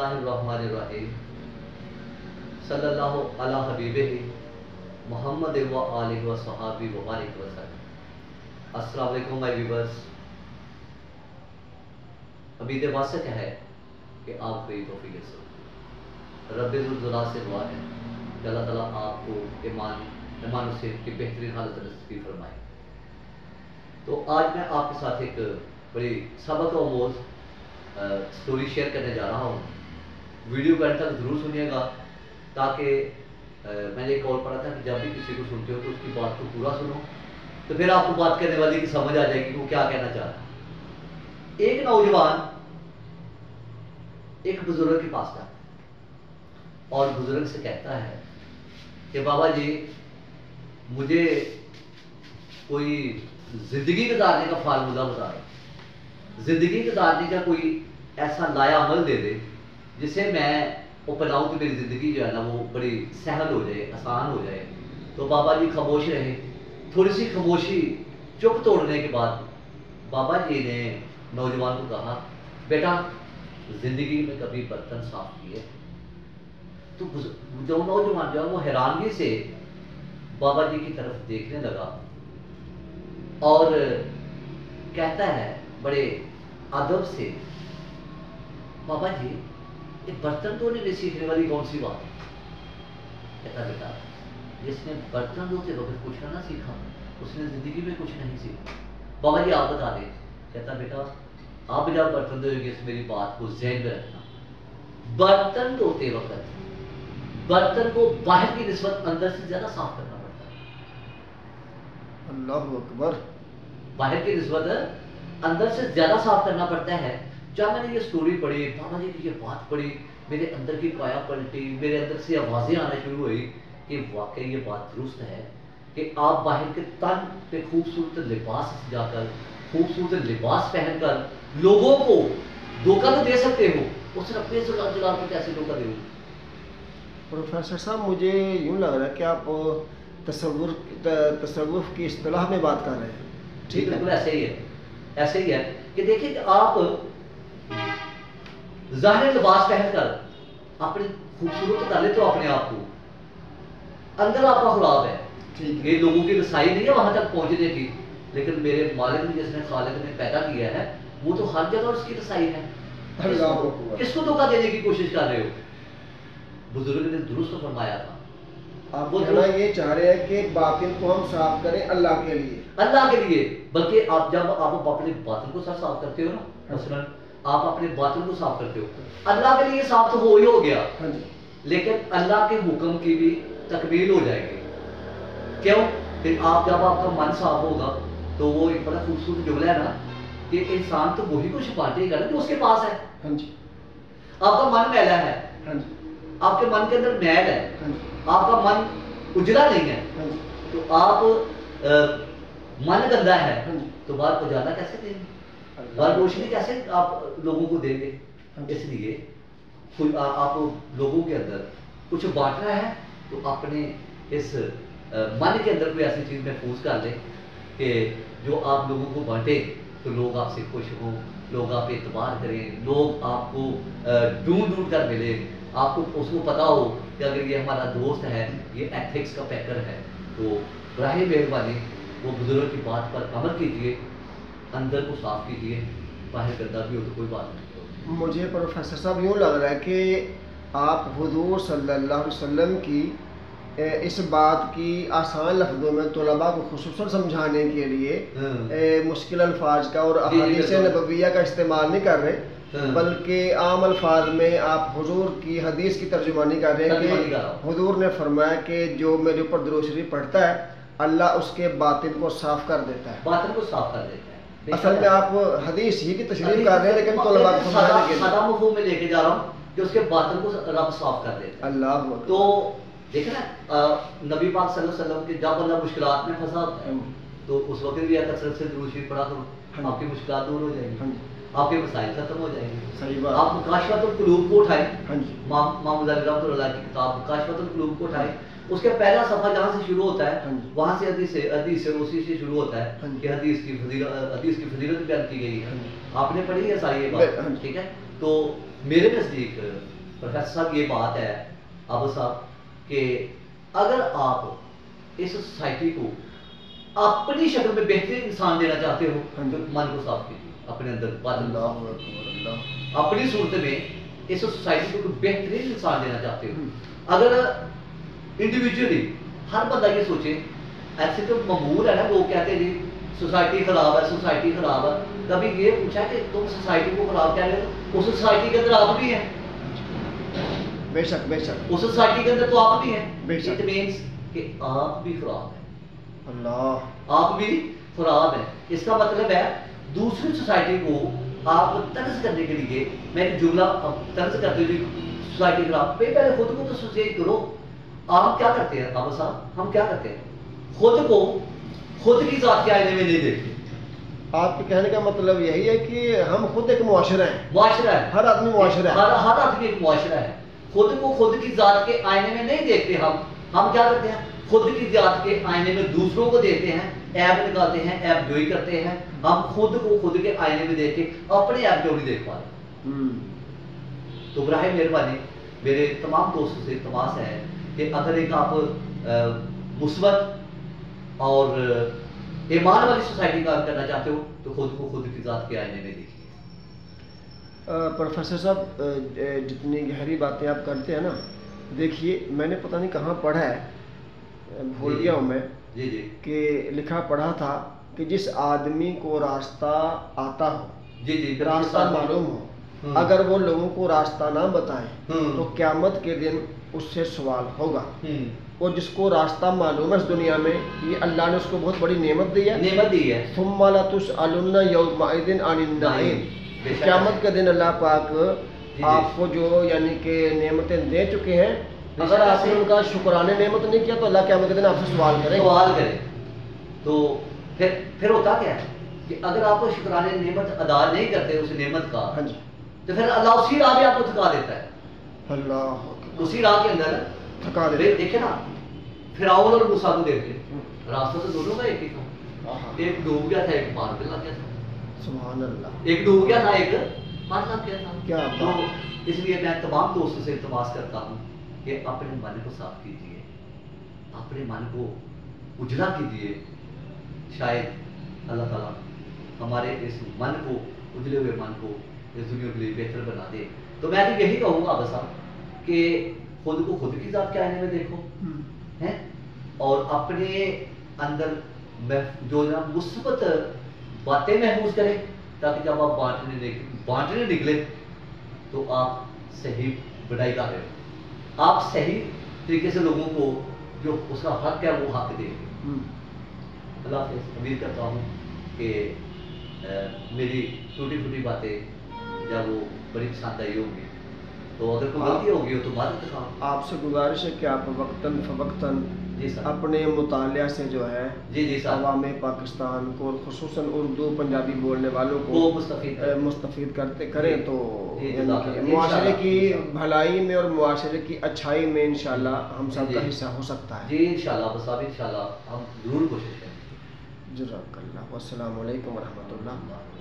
बिस्मिल्लाहिर्रहमानिर्रहीम सल्लल्लाहु अला हबीबिही मोहम्मद व आलिहि व सहाबी व बारिक वसल्लम। अस्सलाम वालेकुम माय व्यूअर्स। उम्मीद वासिक है कि आप कोई तौफीक से रब्बे ज़ुल जलाल से दुआ है कि अल्लाह ताला आपको ईमान से की बेहतरीन हालत नसीब फरमाए। तो आज मैं आपके साथ एक बड़ी सबक आमोज़ स्टोरी शेयर करने जा रहा हूँ। वीडियो को अंत तक ज़रूर सुनिएगा ताकि मैंने एक और पढ़ा था कि जब भी किसी को सुनते हो तो उसकी बात को पूरा सुनो, तो फिर आपको बात करने वाली की समझ आ जाएगी कि वो क्या कहना चाह रहा है। एक नौजवान एक बुजुर्ग के पास था और बुजुर्ग से कहता है कि बाबा जी मुझे कोई जिंदगी गुजारने का फार्मूला बता दो, जिंदगी गुजारने का कोई ऐसा लाया अमल दे दे जिसे मैं अपनाऊं तो मेरी जिंदगी जो है ना वो बड़ी सहल हो जाए, आसान हो जाए। तो बाबा जी खामोश रहे। थोड़ी सी खामोशी चुप तोड़ने के बाद बाबा जी ने नौजवान को कहा, बेटा जिंदगी में कभी बर्तन साफ किए? तो जो नौजवान जो है वो हैरानगी से बाबा जी की तरफ देखने लगा और कहता है बड़े अदब से, बाबा जी ये बर्तन धोने में सीखने वाली कौन सी बात है? कहता बेटा जिसने बर्तन धोते वक्त कुछ ना सीखा उसने जिंदगी में कुछ नहीं सीखा। बाबा जी आप बता दें। कहता बेटा आप जब बर्तन धोएंगे मेरी बात को ज़हन में रखना, बर्तन धोते वक्त बर्तन को बाहर की निस्बत अंदर से ज्यादा साफ करना पड़ता है। अल्लाहु अकबर। बाहर की निस्बत अंदर से ज्यादा साफ करना पड़ता है। जब मैंने ये स्टोरी पढ़ी, बाबा जी की ये बात पढ़ी, मेरे अंदर की काया पलटी, मेरे अंदर से आवाजें आना शुरू हुई कि वाकई ये बात दुरुस्त है कि आप बाहर के तन पे खूबसूरत लिबास सजाकर, खूबसूरत लिबास पहनकर लोगों को धोखा तो दे सकते हो, उस रब्बे ज़ुल जलाल को कैसे धोखा दोगे? प्रोफेसर साहब मुझे यूँ लग रहा है कि आप तसव्वुफ की इस्तिलाह में बात कर रहे हैं। ठीक है, बिल्कुल ऐसे ही है। ऐसे ही है कि देखिए कि आप ज़ाहिर लिबास पहनकर अपनी खूबसूरत कर लेते हो अपने आप को, अंदर आपका खुराब है। ठीक ये लोगों की रसाई नहीं है वहां तक पहुंचने की, लेकिन मेरे मालिक ने जिसने खालिक ने पैदा किया है वो तो हर जगह उसकी रसाई है। किसको धोखा देने की कोशिश कर रहे हो? बुजुर्ग ने दुरुस्त फरमाया था। आप वो कहना ये चाह रहे हैं कि बातिन को हम साफ करें अल्लाह के लिए, अल्लाह के लिए। बल्कि आप जब आप अपने बातिन को साफ करते हो ना, मसलन आप अपने बातिन को साफ करते हो अल्लाह के लिए, साफ तो हो ही हो गया, लेकिन अल्लाह के हुक्म की भी तकमील हो जाएगी। क्यों? कि आप जब आपका मन साफ होगा तो वो एक बड़ा खूबसूरत जुमला है ना कि इंसान तो वही कुछ बांटेगा ना जो उसके पास है। आपका मन मैला है, आपके मन के अंदर मैल है, आपका मन उजला नहीं है, तो आप मन गंदा है तो बाहर उजाला कैसे देंगे, बाहर रोशनी कैसे आप लोगों को देंगे? इसलिए आप लोगों के अंदर कुछ बांटना है तो अपने इस मन के अंदर कोई ऐसी चीज महफूज कर लें कि जो आप लोगों को बांटे तो लोग आपसे खुश हों, लोग आप पे एतबार करें, लोग आपको ढूंढ ढूंढ कर मिले, आपको उसको पता हो कि अगर ये हमारा दोस्त है, ये एथिक्स का पैकर है, तो बराहे मेहरबानी वो बुजुर्ग की बात पर अमल कीजिए, अंदर को साफ कीजिए, बाहर गंदा भी हो तो कोई बात नहीं। मुझे प्रोफेसर साहब यूँ लग रहा है कि आप हुजूर सल्लल्लाहु अलैहि वसल्लम की इस बात की आसान लफ्ज़ों में तलबा को खुसूसन समझाने के लिए मुश्किल अल्फाज का और अहादीस नबविया का इस्तेमाल नहीं कर रहे, बल्कि आम अल्फाज में आप हुजूर की हदीस की तर्जुमानी कर रहे हैं कि हुजूर ने फरमाया कि जो मेरे ऊपर दुरूद शरीफ पढ़ता है अल्लाह उसके बातिन को साफ कर देता है, बातिन को साफ कर देता है। असल में आप हदीस ही की तशरीह कर रहे हैं, लेकिन तलबा को समझाने के लिए सादा मफ़हूम में लेके जा रहा हूँ कि उसके बातिन को रब साफ कर देता है। अल्लाह तो देखे ना नबी पाक सल्लल्लाहु अलैहि वसल्लम के जब बंदा मुश्किलात में फंसा होता है तो उस वक्त भी कसरत से दुरूद शरीफ पढ़ा करो, आपकी मुश्किलात दूर हो जाएंगी, आपके मसाइल खत्म हो जाएंगे। सही बात। आप मुकाशफतुल कुलूब को उठाएं, मामूद अली रहमतुल्लाह की किताब मुकाशफतुल कुलूब को उठाएं, उसके पहला सफा जहाँ से शुरू होता है वहाँ से हदीस से उसी से शुरू होता है कि हदीस की फजीलत बयान की गई है। आपने पढ़ी है सारी ये बात, ठीक है? तो میرے نزدیک پروفیسر صاحب یہ بات ہے ابو صاحب کہ اگر آپ اس سوسائٹی کو اپنی شکل میں بہترین انسان دینا چاہتے ہو تو من کو صاف کیجیے اپنے اندر اپنی صورت میں اس سوسائٹی کو بہترین انسان دینا چاہتے ہو. اگر انڈیویجولی ہر بندہ یہ سوچے, ایسے تو معمول ہے نا, لوگ کہتے ہیں جی سوسائٹی خراب ہے, سوسائٹی خراب ہے. کبھی یہ پوچھا کہ تم سوسائٹی کو خراب کہہ رہے ہو, اس سوسائٹی کے اندر آپ بھی ہیں. بے شک بے شک, اس سوسائٹی کے اندر تو آپ بھی ہیں. بے شک, اٹ مینس کہ آپ بھی خراب ہیں. اللہ, آپ بھی خراب ہیں. اس کا مطلب ہے دوسری سوسائٹی کو آپ طرز کرنے کے لیے, میں ایک جملہ طرز کرتے ہوئے سوسائٹی خراب, پہلے خود کو تو سوچ کرو. آپ کیا کرتے ہیں بابا صاحب, ہم کیا کرتے ہیں, خود کو خود کی ذات کے آئینے میں نہیں دیکھتے. آپ کے کہنے کا مطلب یہی ہے کہ ہم خود ایک معاشرہ ہیں. معاشرہ ہے, ہر آدمی معاشرہ ہے, ہر آدمی ایک معاشرہ ہے. خود کو خود کی ذات کے آئینے میں نہیں دیکھتے. ہم کیا کرتے ہیں, خود کی ذات کے آئینے میں دوسروں کو دیکھتے ہیں, ایب نکالتے ہیں, ایب جوئی کرتے ہیں. ہم خود کو خود کے آئینے میں دیکھ کے اپنے ایب کیوں نہیں دیکھ پا رہے. تو براہ مہربانی میرے تمام دوستوں سے التماس ہے کہ اگر ایک آپ مثبت اور ایمان والی سوسائٹی کا کرنا چاہتے ہو تو خود کو خود کی ذات کے آئینے میں دیکھیے. پروفیسر صاحب جتنی گہری باتیں آپ کرتے ہیں نا, دیکھیے میں نے پتہ نہیں کہاں پڑھا ہے, بھول گیا ہوں میں, جی جی, کہ لکھا پڑھا تھا کہ جس آدمی کو راستہ آتا ہو, جی جی, راستہ معلوم ہو, اگر وہ لوگوں کو راستہ نہ بتائے تو قیامت کے دن اس سے سوال ہوگا. اور جس کو راستہ معلوم ہے اس دنیا میں, یہ اللہ نے اس کو بہت بڑی نعمت دی ہے. ثم لتسألن یومئذ عن النعیم. قیامت کے دن اللہ پاک آپ کو جو یعنی کہ نعمتیں دے چکے ہیں, اگر آپ نے ان کا شکرانے نعمت نہیں کیا تو اللہ قیامت کے دن آپ سے سوال کرے. تو پھر ہوتا کیا ہے کہ اگر آپ شکرانے نعمت ادا نہیں کرتے اس نعمت کا, ہاں جی, تو پھر اللہ اسی راہ میں آپ کو تھکا دیتا ہے. اللہ اسی راہ کے اندر تھکا دیتا. دیکھیں نا, فرعون اور موسیٰ کو دیکھتے, راستہ تو دونوں کا ایک ہی تھا. ایک ڈوب گیا تھا, ایک پار پہ لگ گیا تھا. سبحان اللہ, ایک ڈوب گیا تھا, ایک پار لگ گیا تھا. کیا تو اس لیے میں تمام دوستوں سے التماس کرتا ہوں کہ اپنے من کو صاف کیجیے, اپنے من کو اجلا کیجیے. شاید اللہ تعالیٰ ہمارے اس من کو, اجلے ہوئے من کو اس دنیا کے لیے بہتر بنا دے. تو میں تو یہی کہوں گا بس کہ خود کو خود کی ذات کے آئینے میں دیکھو ہیں, اور اپنے اندر جو نا مثبت باتیں محفوظ کریں, تاکہ جب آپ بانٹنے نکلے تو آپ صحیح بڑائی کا رہے ہو, آپ صحیح طریقے سے لوگوں کو جو اس کا حق ہے وہ حق دیں. اللہ حافظ. امید کرتا ہوں کہ میری ٹوٹی پھوٹی باتیں جب وہ بڑی پسند آئی ہوگی, تو اگر کوئی غلطی ہوگی ہو تو معذرت خواہ. آپ سے گزارش ہے کہ آپ وقتاً فوقتاً اپنے مطالعہ سے جو ہے عوام پاکستان کو, خصوصاً اردو پنجابی بولنے والوں کو مستفید کریں, تو معاشرے کی بھلائی میں اور معاشرے کی اچھائی میں انشاءاللہ ہم سب کا حصہ ہو سکتا ہے. جی انشاءاللہ, بس اب انشاءاللہ ہم ضرور کوشش کریں. جزاک اللہ. والسلام علیکم ورحمۃ اللہ.